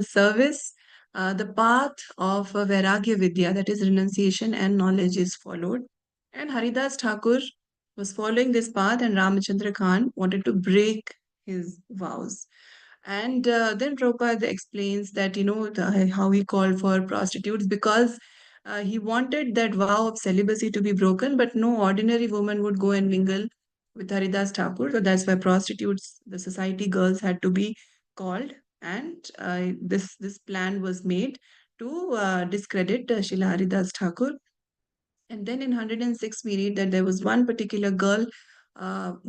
service, the path of Vairagya Vidya, that is renunciation and knowledge, is followed. And Haridas Thakur was following this path, and Ramachandra Khan wanted to break his vows. And then Prabhupada explains that, how he called for prostitutes because he wanted that vow of celibacy to be broken, but no ordinary woman would go and mingle with Haridas Thakur. So that's why prostitutes, the society girls, had to be called. And this plan was made to discredit Srila Haridas Thakur. And then in 106, we read that there was one particular girl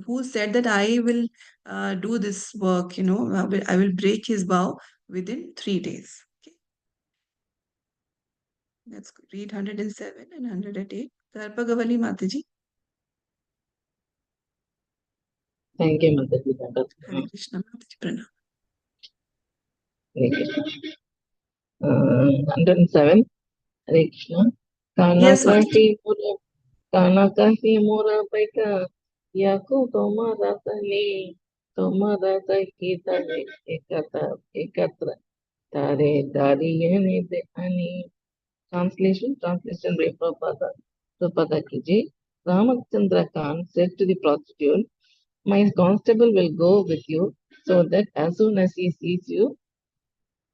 who said that I will do this work, I will break his vow within 3 days. Okay. Let's read 107 and 108. Tarpagavali Mataji. Thank you, Mataji. Hare Krishna Mataji. Pranam. 107. Hare Krishna. Yes, Mataji. Kanakahi mura paika. Yaku tomaratani. Tomaratahi tare ekatra. Tare dari yene de ani. Translation by Prabhupada. Prabhupada ki jai. Ramachandra Khan said to the prostitute, "My constable will go with you so that as soon as he sees you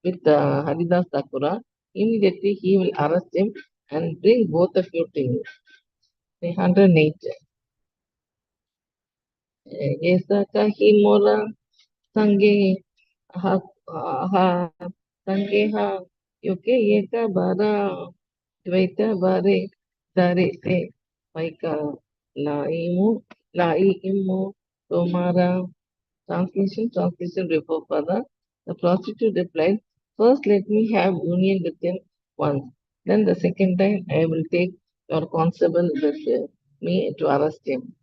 with Haridas Thakura, immediately he will arrest him and bring both of you to him." 108. Esa kahimora sange ha ha sange ha yoke eka bara dvaita bare dare te paika laimu tomara. Translation before further. The prostitute replied, "First let me have union with him once. Then the second time I will take your constable with me to arrest him."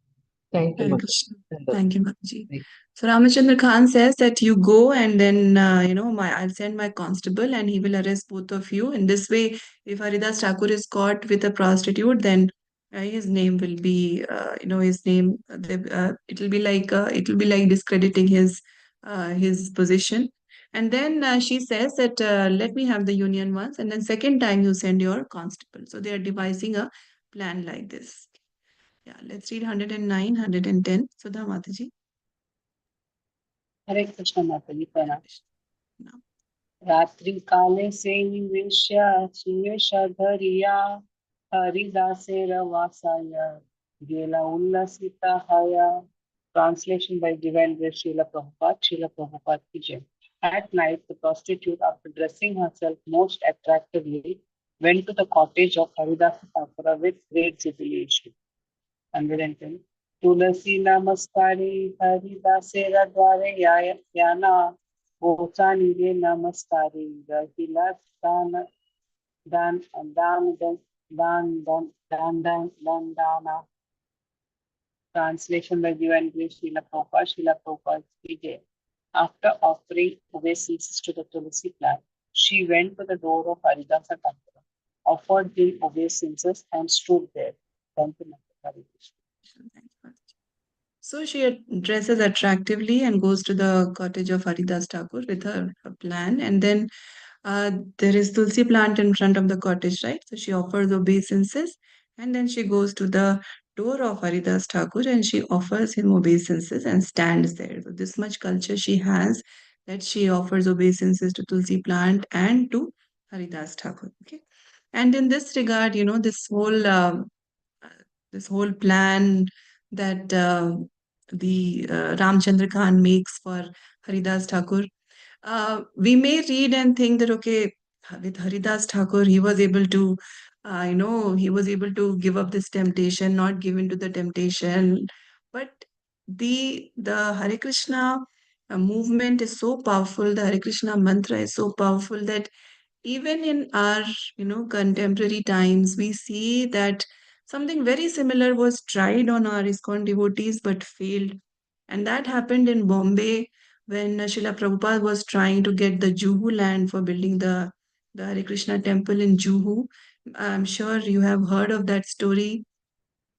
Thank you, Hare Mother. Krishna. Thank you, Mataji. So Ramachandra Khan says that you go and then, I'll send my constable and he will arrest both of you. In this way, if Haridas Thakur is caught with a prostitute, then his name will be, his name, it will be like discrediting his position. And then she says that, let me have the union once, and then second time you send your constable. So they are devising a plan like this. Yeah, let's read 109, 110. Sudha Mataji. Hare Krishna Mataji Hare Pranam. Krishna. Now, रात्रि काले से निवेश्य सुवेश धरिया हरिदासे रवासाय गेला उल्लसिता हया. Translation by Divine Grace Srila Prabhupada ki jai. At night, the prostitute, after dressing herself most attractively, went to the cottage of Haridasa Thakura with great jubilation. 110. Tulasi namaskari Haridasera dware yana Gosani namaskari Rahila dana. Translation by Divine Grace Srila Prabhupada ki jai. After offering obeisances to the Tulsi plant, she went to the door of Haridasa Thakura, offered him obeisances and stood there. Thank you, Mataji. thank you, Mataji. So she dresses attractively and goes to the cottage of Haridas Thakur with her plan. And then there is Tulsi plant in front of the cottage, right? So she offers obeisances and then she goes to the door of Haridas Thakur and she offers him obeisances and stands there. So this much culture she has that she offers obeisances to Tulsi plant and to Haridas Thakur. Okay. And in this regard, this whole plan that the Ramchandra Khan makes for Haridas Thakur. We may read and think that, okay, with Haridas Thakur, he was able to, he was able to give up this temptation, not give in to the temptation. But the Hare Krishna movement is so powerful, the Hare Krishna mantra is so powerful that even in our contemporary times we see that something very similar was tried on our ISKCON devotees but failed, and that happened in Bombay when Srila Prabhupada was trying to get the Juhu land for building the Hare Krishna temple in Juhu. I'm sure you have heard of that story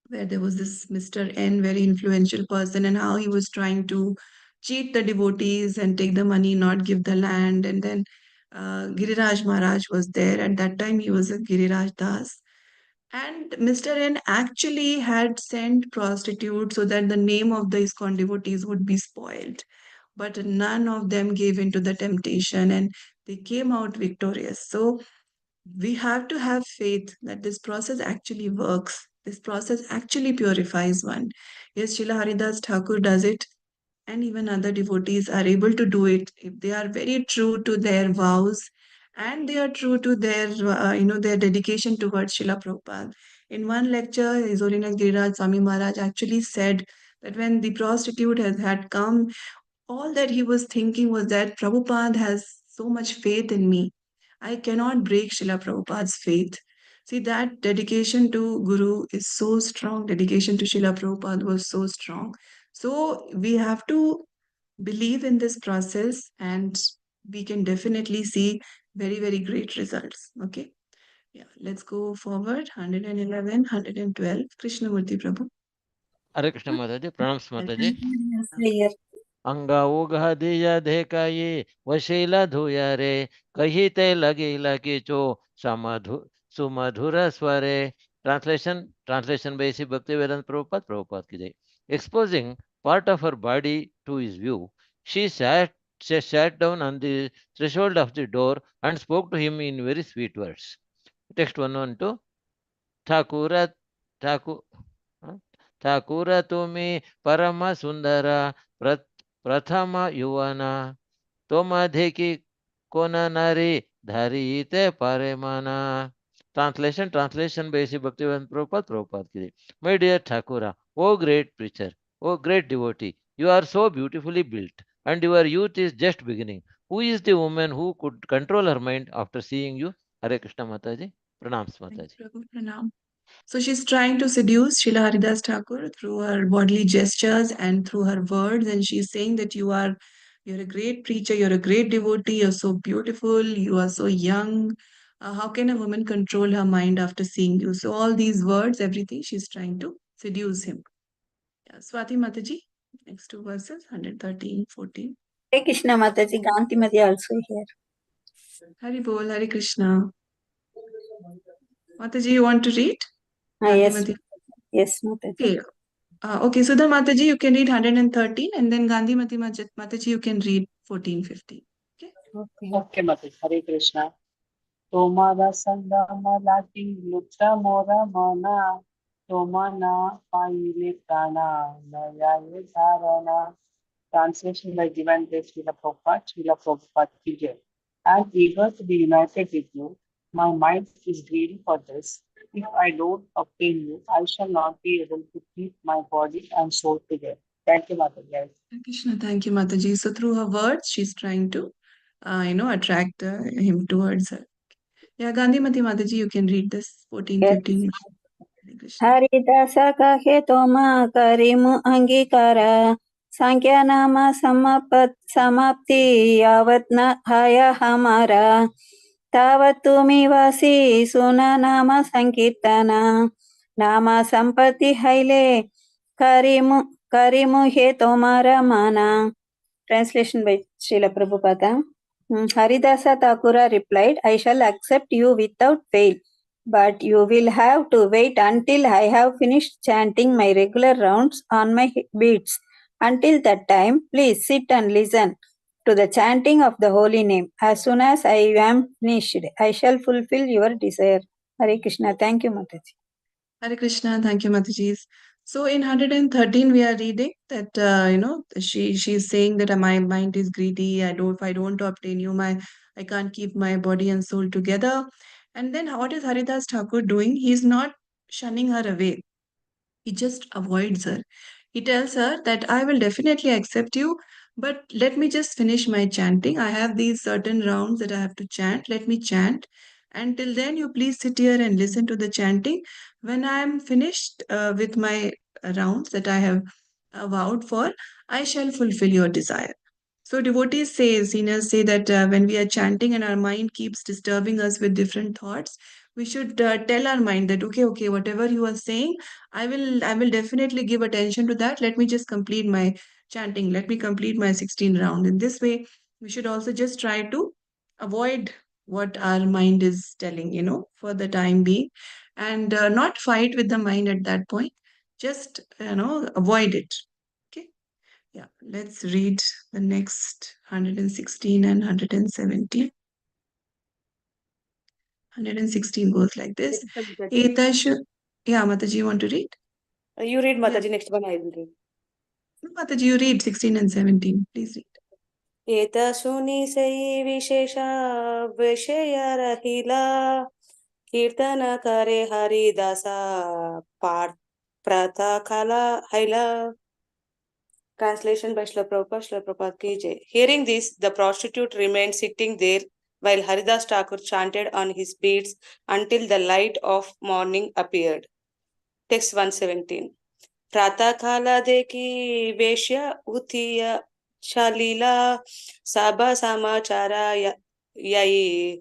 where there was this Mr. N, very influential person, and how he was trying to cheat the devotees and take the money, not give the land. And then Giriraj Maharaj was there. At that time, he was a Giriraj Das. And Mr. N actually had sent prostitutes so that the name of the ISKCON devotees would be spoiled. But none of them gave in to the temptation and they came out victorious. So we have to have faith that this process actually works. This process actually purifies one. Yes, Srila Haridas Thakur does it, and even other devotees are able to do it if they are very true to their vows and they are true to their dedication towards Srila Prabhupada. In one lecture, His Holiness Giriraj Swami Maharaj actually said that when the prostitute had come, all that he was thinking was that Prabhupada has so much faith in me. I cannot break Srila Prabhupada's faith. See, that dedication to Guru is so strong. Dedication to Srila Prabhupada was so strong. So we have to believe in this process and we can definitely see very, very great results. Okay. Yeah, let's go forward. 111, 112. Krishnamurti Prabhu. Hare Krishna Mataji, Pranams Mataji. Clear. अंगा उगा दिया देखा वशीला धुया रे कही ते लगी लगी चो समधु सुमधुर स्वरे. Translation by Sri Bhaktivedanta Prabhupada ki jai. Exposing part of her body to his view, she sat down on the threshold of the door and spoke to him in very sweet words. Text 112. Thakura, Thaku, Thakura tumi parama sundara prathama yuvana tomadheki kona nari dharite paremana. Translation by Sri Bhaktivedanta Prabhupada ki jai. My dear Thakura, O great preacher, O great devotee, you are so beautifully built, and your youth is just beginning. Who is the woman who could control her mind after seeing you? Hare Krishna Mataji. Pranams Thank Mataji. you, Prabhu. Pranam. So she's trying to seduce Srila Haridas Thakur through her bodily gestures and through her words, and she's saying that you're a great preacher, you're a great devotee, you're so beautiful, you are so young. How can a woman control her mind after seeing you? So all these words, everything, she's trying to seduce him. Yeah, Swati Mataji, next two verses, 113, 14. Hare Krishna Mataji, Gantimati also here. Hari Bol, Hari Krishna. Mataji, you want to read? Yes, Gandhimati. yes, Mataji. Okay. Okay, Sudha Mataji, you can read 113, and then Gandhimati Mataji, you can read 14, 15. Okay. Okay. Okay, Mataji. Hare Krishna. Tomara sangama lati lutra mora mana tomana paile prana nayaye dharana. Translation by Divine Grace Srila Prabhupada ki jai. I'm eager to be united with you. My mind is greedy for this. If I don't obtain you, I shall not be able to keep my body and soul together. Thank you, Mataji. Hare Krishna, thank you, Mataji. So through her words, she's trying to, attract him towards her. Yeah, Gandhimati Mataji, you can read this 14, Yes. 15. Hare Krishna. Haridas कहे तोमा करिमु अंगीकार संख्या नाम समाप्ति यावत् न हाय हमारा तावत् तुमी वासी सुना नाम संकीर्तन नाम संपत्ति हैले करिमु हे तोमारा माना. Translation by Srila Prabhupada. Haridasa Thakura replied, I shall accept you without fail, but you will have to wait until I have finished chanting my regular rounds on my beads. Until that time, please sit and listen to the chanting of the holy name. As soon as I am finished, I shall fulfill your desire. Hare Krishna. Thank you, Mataji. Hare Krishna, thank you, Mataji. So in 113, we are reading that she's saying that my mind is greedy. If I don't obtain you, I can't keep my body and soul together. And then what is Haridas Thakur doing? He's not shunning her away. He just avoids her. He tells her that I will definitely accept you, but let me just finish my chanting. I have these certain rounds that I have to chant. Let me chant. Until then, you please sit here and listen to the chanting. When I am finished with my rounds that I have vowed for, I shall fulfill your desire. So devotees say, seniors say that when we are chanting and our mind keeps disturbing us with different thoughts, we should tell our mind that okay, whatever you are saying, I will definitely give attention to that. Let me just complete my chanting. Let me complete my 16 round. In this way, we should also just try to avoid what our mind is telling, for the time being, and not fight with the mind at that point. Just avoid it. Okay. Yeah, let's read the next 116 and 117. 116 goes like this. Etashu. Yeah, Mataji, you want to read? You read Mataji, next one I will read. Mataji, you read 16 and 17. Please read. एतसुनि सई विशेष विषय रहिला कीर्तन करे हरिदासा प्रथा कला हैला. Translation by Srila Prabhupada ki jai. Hearing this, the prostitute remained sitting there while Haridas Thakur chanted on his beads until the light of morning appeared. Text 117. Prata kala deki veshya utiya Lila Sabha Samachara Yai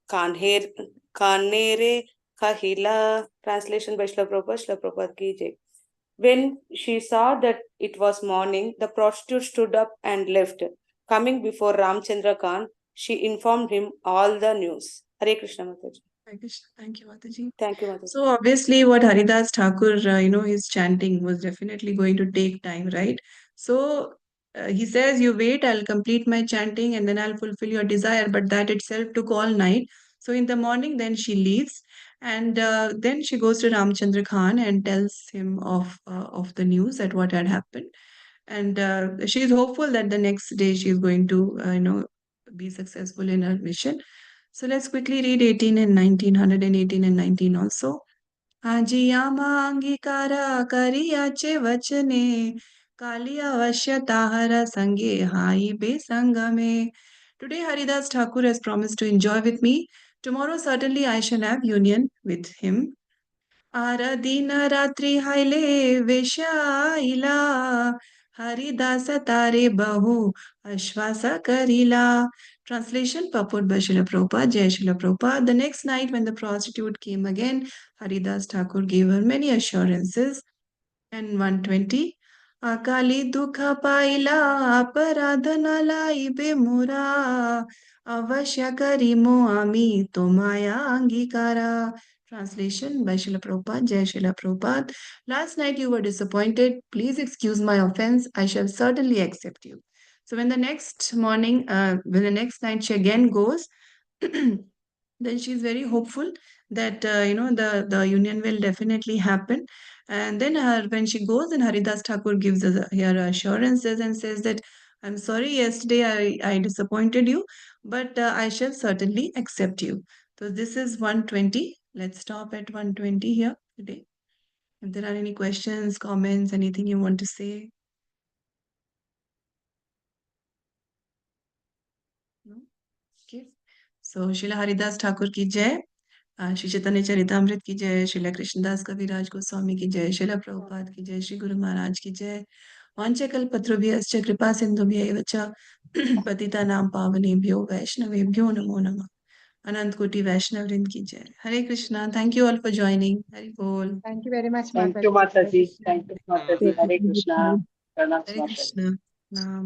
Kanere Kahila. Translation by Srila Prabhupada ki jai. When she saw that it was morning, the prostitute stood up and left. Coming before Ramchandra Khan, she informed him all the news. Hare Krishna Mataji. Thank you, Mataji. Thank you, Mataji. So obviously what Haridas Thakur, his chanting was definitely going to take time, right? So he says, you wait, I'll complete my chanting and then I'll fulfill your desire. But that itself took all night. So in the morning, then she leaves and then she goes to Ramchandra Khan and tells him of the news that what had happened. And she is hopeful that the next day she is going to, be successful in her mission. So let's quickly read 18 and 19, 118 and 19 also. Ajiyama angikara kariyache vachane kaliya vashyatahara sange hai be sangame. Today Haridas Thakur has promised to enjoy with me. Tomorrow certainly I shall have union with him. ಆರದಿನ ರಾತ್ರಿ ಹೈಲೆ ವೇಷಾಯಿಲ ಹರಿದಾಸ ತಾರೆ ಬಹು ಆಶ್ವಾಸ ಕರಿಲ. Translation purport by Srila Prabhupada, Jai Srila Prabhupada. The next night when the prostitute came again, Haridas Thakur gave her many assurances. And 120. Akali dukha paila aparadhana laibe mura avashya karimo ami tomaya angikara. Translation by Srila Prabhupada, Jai Srila Prabhupada. Last night you were disappointed. Please excuse my offense. I shall certainly accept you. So when the next morning, when the next night she again goes, then she's very hopeful that the union will definitely happen. And then when she goes, and Haridas Thakur gives her assurances and says that I'm sorry, yesterday I disappointed you, but I shall certainly accept you. So this is 120. Let's stop at 120 here today. If there are any questions, comments, anything you want to say. No? Okay. So Srila Haridas Thakur ki jai. Shri Chaitanya Charitamrita की जय, श्रीला कृष्णदास कविराज गोस्वामी की जय, श्रीला प्रभुपाद की जय, श्री गुरु महाराज की जय। वाञ्छकल्पतरुभ्यश्च कृपा सिन्धुभ्यैव च पतितानां पावनेभ्यो वैष्णवेभ्यो नमो नमः। अनंत कोटि वैष्णव वृंद की जय। Hare Krishna. Thank you all for joining. Hari बोल। Thank you very much, Thank you, Mataji. Mataji. Thank you, Mataji. Hare Krishna. Pranam, Hare Mataji. Krishna. नाम